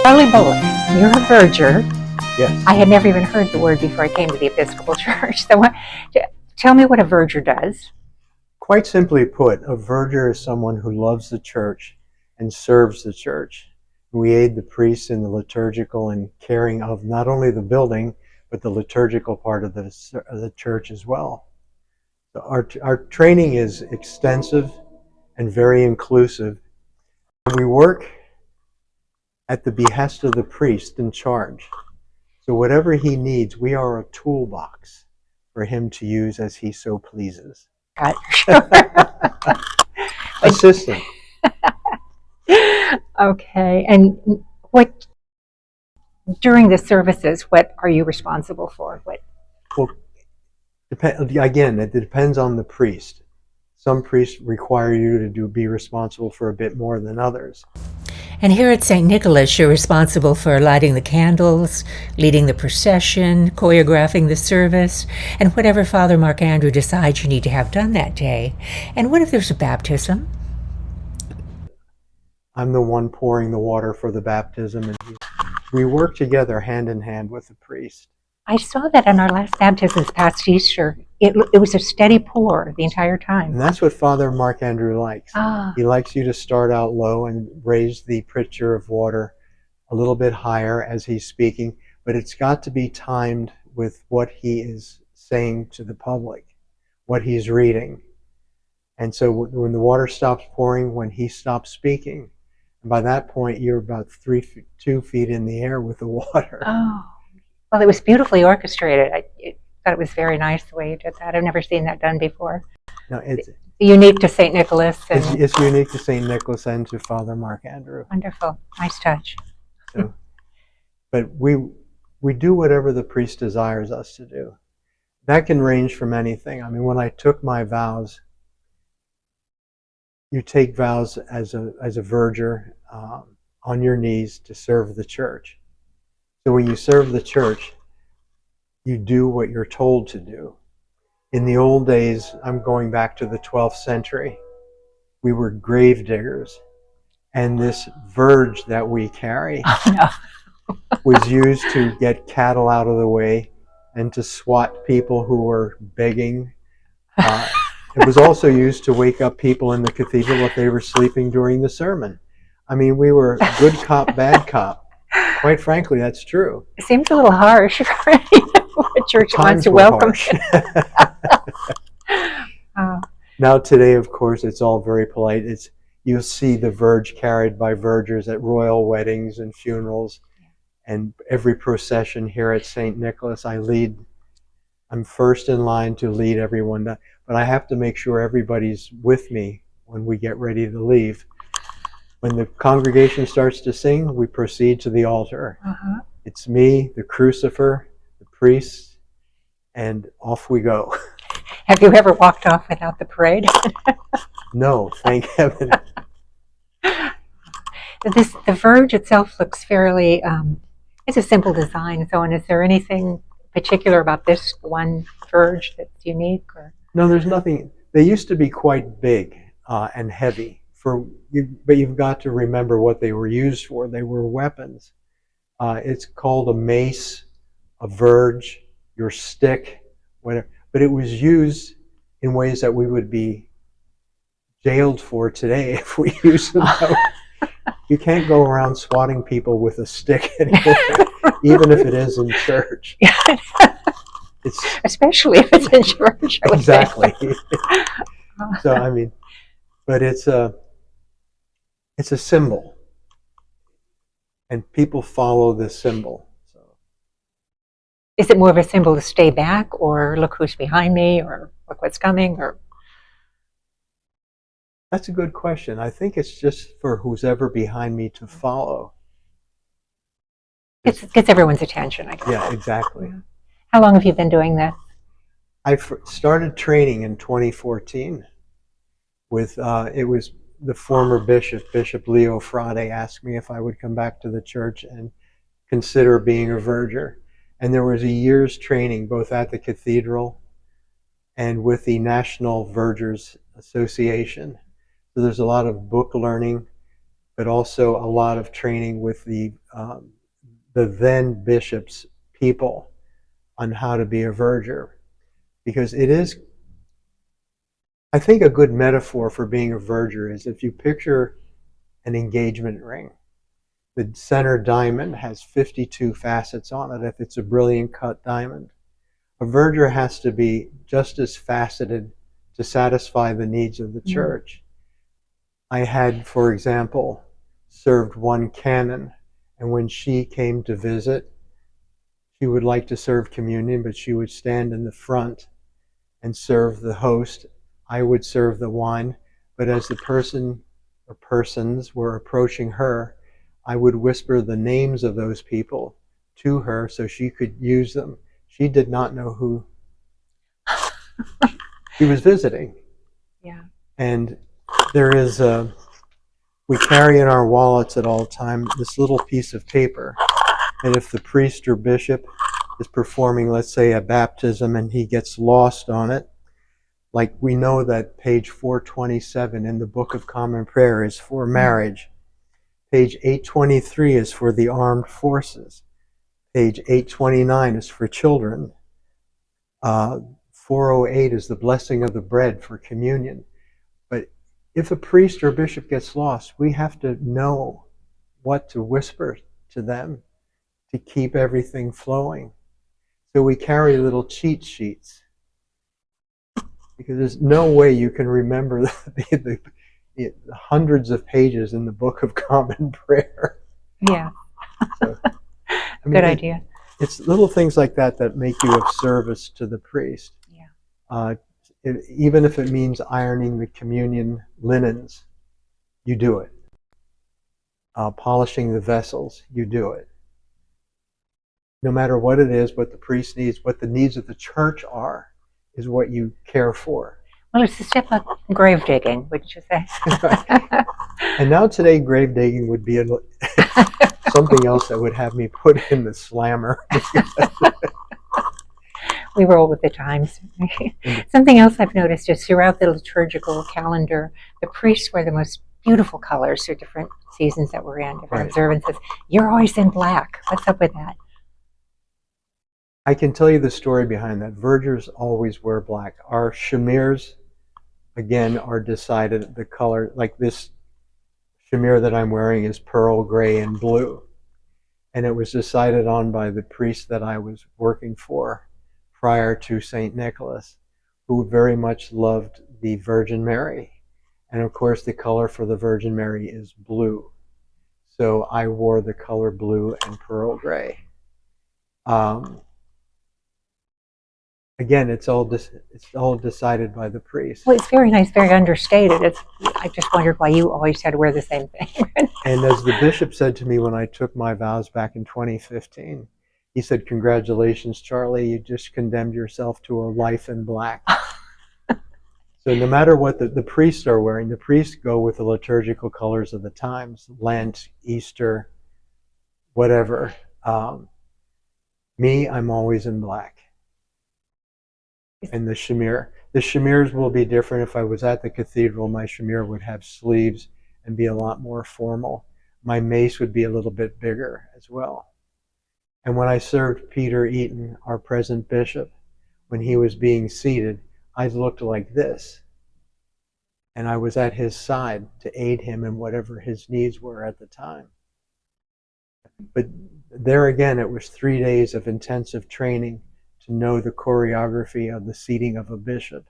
Charlie Bolick, you're a verger. Yes. I had never even heard the word before I came to the Episcopal Church. So tell me what a verger does. Quite simply put, a verger is someone who loves the church and serves the church. We aid the priests in the liturgical and caring of not only the building, but the liturgical part of the church as well. So our training is extensive and very inclusive. We work at the behest of the priest in charge. So whatever he needs, we are a toolbox for him to use as he so pleases. Assistant. Okay, and what during the services, what are you responsible for? Well, again, it depends on the priest. Some priests require you to be responsible for a bit more than others. And here at St. Nicholas, you're responsible for lighting the candles, leading the procession, choreographing the service, and whatever Father Mark Andrew decides you need to have done that day. And what if there's a baptism? I'm the one pouring the water for the baptism, and we work together hand in hand with the priest. I saw that on our last baptism this past Easter. It was a steady pour the entire time. And that's what Father Mark Andrew likes. Ah. He likes you to start out low and raise the pitcher of water a little bit higher as he's speaking, but it's got to be timed with what he is saying to the public, what he's reading. And so when the water stops pouring, when he stops speaking, and by that point you're about 2 feet in the air with the water. Oh. Well, it was beautifully orchestrated. I thought it was very nice the way you did that. I've never seen that done before. No, it's unique to St. Nicholas. And it's unique to St. Nicholas and to Father Mark Andrew. Wonderful. Nice touch. So, but we do whatever the priest desires us to do. That can range from anything. I mean, when I took my vows, you take vows as a verger on your knees to serve the church. So when you serve the church, you do what you're told to do. In the old days, I'm going back to the 12th century, we were grave diggers. And this verge that we carry was used to get cattle out of the way and to swat people who were begging. It was also used to wake up people in the cathedral if they were sleeping during the sermon. I mean, we were good cop, bad cop. Quite frankly, that's true. It seems a little harsh for a church that wants to welcome. Now today, of course, it's all very polite. You'll see the verge carried by vergers at royal weddings and funerals, and every procession here at St. Nicholas, I'm first in line to lead everyone, but I have to make sure everybody's with me when we get ready to leave. When the congregation starts to sing, we proceed to the altar. Uh-huh. It's me, the crucifer, the priest, and off we go. Have you ever walked off without the parade? No, thank heaven. The verge itself looks fairly, it's a simple design. So, and is there anything particular about this one verge that's unique? Or? No, there's nothing. They used to be quite big and heavy. But you've got to remember what they were used for. They were weapons. It's called a mace, a verge, your stick, whatever. But it was used in ways that we would be jailed for today if we used them. You can't go around swatting people with a stick anymore, even if it is in church. Especially if it's in church. Exactly. So, I mean, but it's a symbol, and people follow this symbol. So, is it more of a symbol to stay back, or look who's behind me, or look what's coming, or? That's a good question. I think it's just for who's ever behind me to follow. It gets everyone's attention, I guess. Yeah, exactly. How long have you been doing this? I started training in 2014 with, it was the former Bishop Leo Frade asked me if I would come back to the church and consider being a verger. And there was a year's training both at the cathedral and with the National Vergers Association. So there's a lot of book learning, but also a lot of training with the the then bishop's people on how to be a verger, because it is, I think, a good metaphor for being a verger is if you picture an engagement ring. The center diamond has 52 facets on it if it's a brilliant cut diamond. A verger has to be just as faceted to satisfy the needs of the church. I had, for example, served one canon, and when she came to visit, she would like to serve communion, but she would stand in the front and serve the host. I would serve the wine, but as the person or persons were approaching her, I would whisper the names of those people to her so she could use them. She did not know who she was visiting. Yeah. And there is we carry in our wallets at all times this little piece of paper. And if the priest or bishop is performing, let's say, a baptism and he gets lost on it, like we know that page 427 in the Book of Common Prayer is for marriage. Page 823 is for the armed forces. Page 829 is for children. 408 is the blessing of the bread for communion. But if a priest or bishop gets lost, we have to know what to whisper to them to keep everything flowing. So we carry little cheat sheets, because there's no way you can remember the hundreds of pages in the Book of Common Prayer. Yeah. So, Good idea. It's little things like that that make you of service to the priest. Yeah. Even if it means ironing the communion linens, you do it. Polishing the vessels, you do it. No matter what it is, what the priest needs, what the needs of the church are, is what you care for. Well, it's a step like grave digging, would you say? And now today, grave digging would be something else that would have me put in the slammer. We roll with the times. Something else I've noticed is throughout the liturgical calendar, the priests wear the most beautiful colors for different seasons that we're in, different observances. You're always in black. What's up with that? I can tell you the story behind that. Vergers always wear black. Our shamirs, again, are decided the color, like this shamir that I'm wearing is pearl gray and blue. And it was decided on by the priest that I was working for prior to St. Nicholas, who very much loved the Virgin Mary. And of course, the color for the Virgin Mary is blue. So I wore the color blue and pearl gray. Again, it's all decided by the priest. Well, it's very nice, very understated. I just wondered why you always had to wear the same thing. And as the bishop said to me when I took my vows back in 2015, he said, "Congratulations, Charlie, you just condemned yourself to a life in black." So no matter what the priests are wearing, the priests go with the liturgical colors of the times, Lent, Easter, whatever. Me, I'm always in black. And the shamirs will be different. If I was at the cathedral, my shamir would have sleeves and be a lot more formal. My mace would be a little bit bigger as well. And when I served Peter Eaton, our present bishop, when he was being seated, I looked like this. And I was at his side to aid him in whatever his needs were at the time. But there again, it was 3 days of intensive training to know the choreography of the seating of a bishop.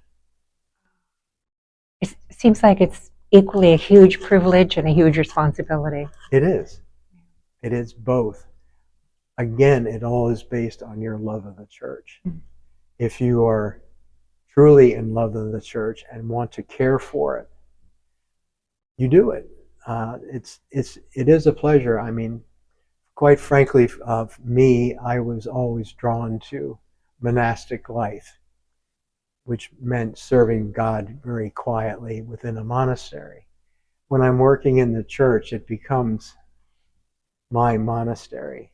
It seems like it's equally a huge privilege and a huge responsibility. It is. It is both. Again, it all is based on your love of the church. Mm-hmm. If you are truly in love of the church and want to care for it, you do it. It is a pleasure. I mean, quite frankly, me, I was always drawn to monastic life, which meant serving God very quietly within a monastery. When I'm working in the church, it becomes my monastery.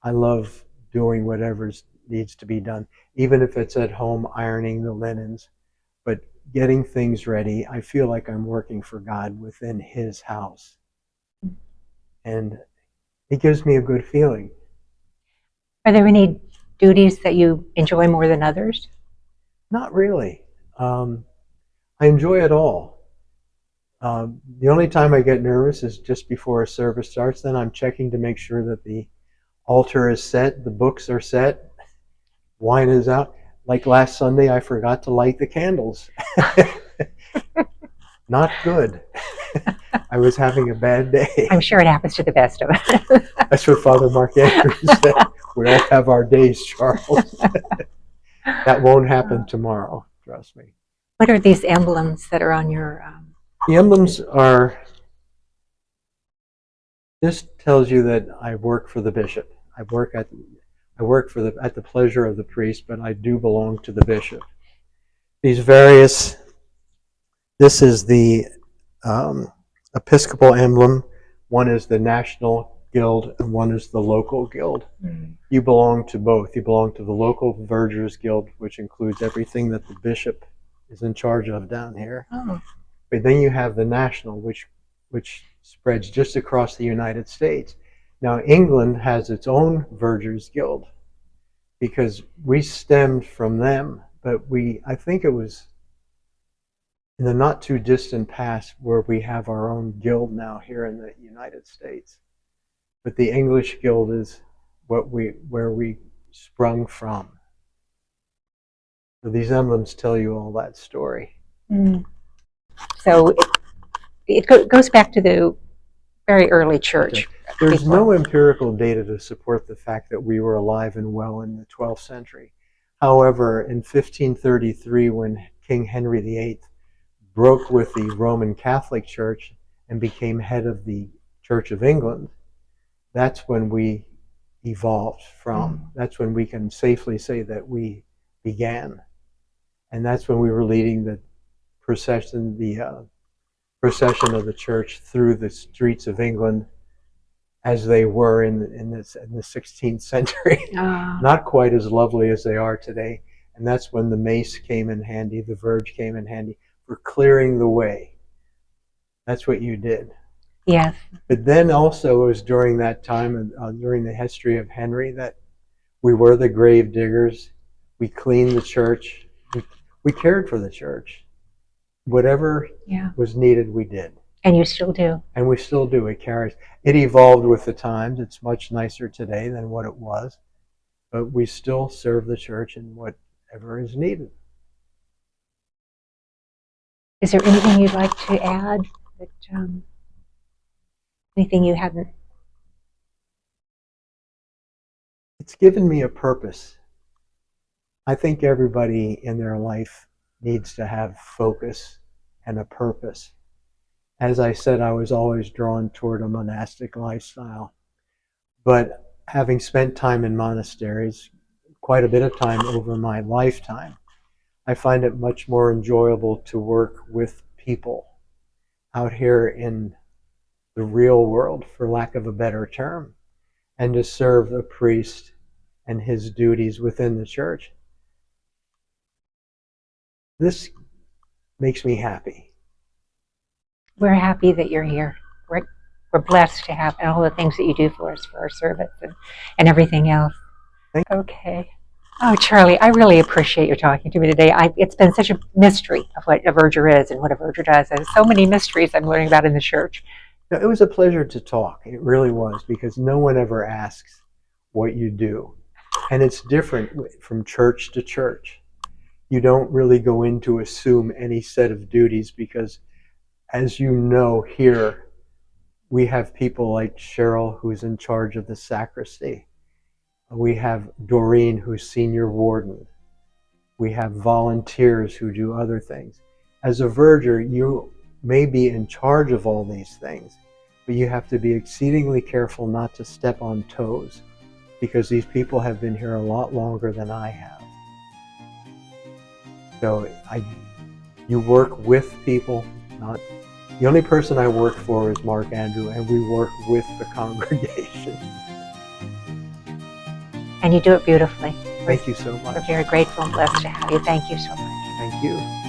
I love doing whatever needs to be done, even if it's at home ironing the linens, but getting things ready. I feel like I'm working for God within His house. And it gives me a good feeling. Are there any duties that you enjoy more than others? Not really. I enjoy it all. The only time I get nervous is just before a service starts. Then I'm checking to make sure that the altar is set, the books are set, wine is out. Like last Sunday, I forgot to light the candles. Not good. I was having a bad day. I'm sure it happens to the best of us. That's what Father Mark Andrews said. We all have our days, Charles. That won't happen tomorrow, trust me. What are these emblems that are on your... The emblems are, this tells you that I work for the bishop. I work at the pleasure of the priest, but I do belong to the bishop. These various, this is the Episcopal emblem. One is the National Guild and one is the local guild. You belong to both. You belong to the local Vergers Guild, which includes everything that the bishop is in charge of down here. Oh. But then you have the national, which spreads just across the United States. Now England has its own Vergers Guild because we stemmed from them, but I think it was in the not too distant past where we have our own guild now here in the United States. But the English Guild is where we sprung from. So these emblems tell you all that story. So it goes back to the very early church. There's no empirical data to support the fact that we were alive and well in the 12th century. However, in 1533, when King Henry VIII broke with the Roman Catholic Church and became head of the Church of England, that's when we evolved from. That's when we can safely say that we began. And that's when we were leading the procession of the church through the streets of England as they were in the 16th century. Not quite as lovely as they are today. And that's when the mace came in handy, the verge came in handy for clearing the way. That's what you did. Yes. But then also it was during that time, during the history of Henry, that we were the grave diggers. We cleaned the church. We cared for the church. Whatever was needed, we did. And you still do. And we still do. It evolved with the times. It's much nicer today than what it was. But we still serve the church in whatever is needed. Is there anything you'd like to add? Anything you hadn't? It's given me a purpose. I think everybody in their life needs to have focus and a purpose. As I said, I was always drawn toward a monastic lifestyle. But having spent time in monasteries, quite a bit of time over my lifetime, I find it much more enjoyable to work with people out here in the real world, for lack of a better term, and to serve the priest and his duties within the church. This makes me happy. We're happy that you're here. We're blessed to have all the things that you do for us, for our service and everything else. Okay. Oh, Charlie, I really appreciate you talking to me today. It's been such a mystery of what a verger is and what a verger does. There's so many mysteries I'm learning about in the church. It was a pleasure to talk. It really was, because no one ever asks what you do. And it's different from church to church. You don't really go in to assume any set of duties because, as you know, here we have people like Cheryl, who's in charge of the sacristy. We have Doreen, who's senior warden. We have volunteers who do other things. As a verger, you may be in charge of all these things, but you have to be exceedingly careful not to step on toes, because these people have been here a lot longer than I have. So you work with people, not the only person I work for is Mark Andrew, and we work with the congregation. And you do it beautifully. Thank you so much. We're very grateful and blessed to have you. Thank you so much. Thank you.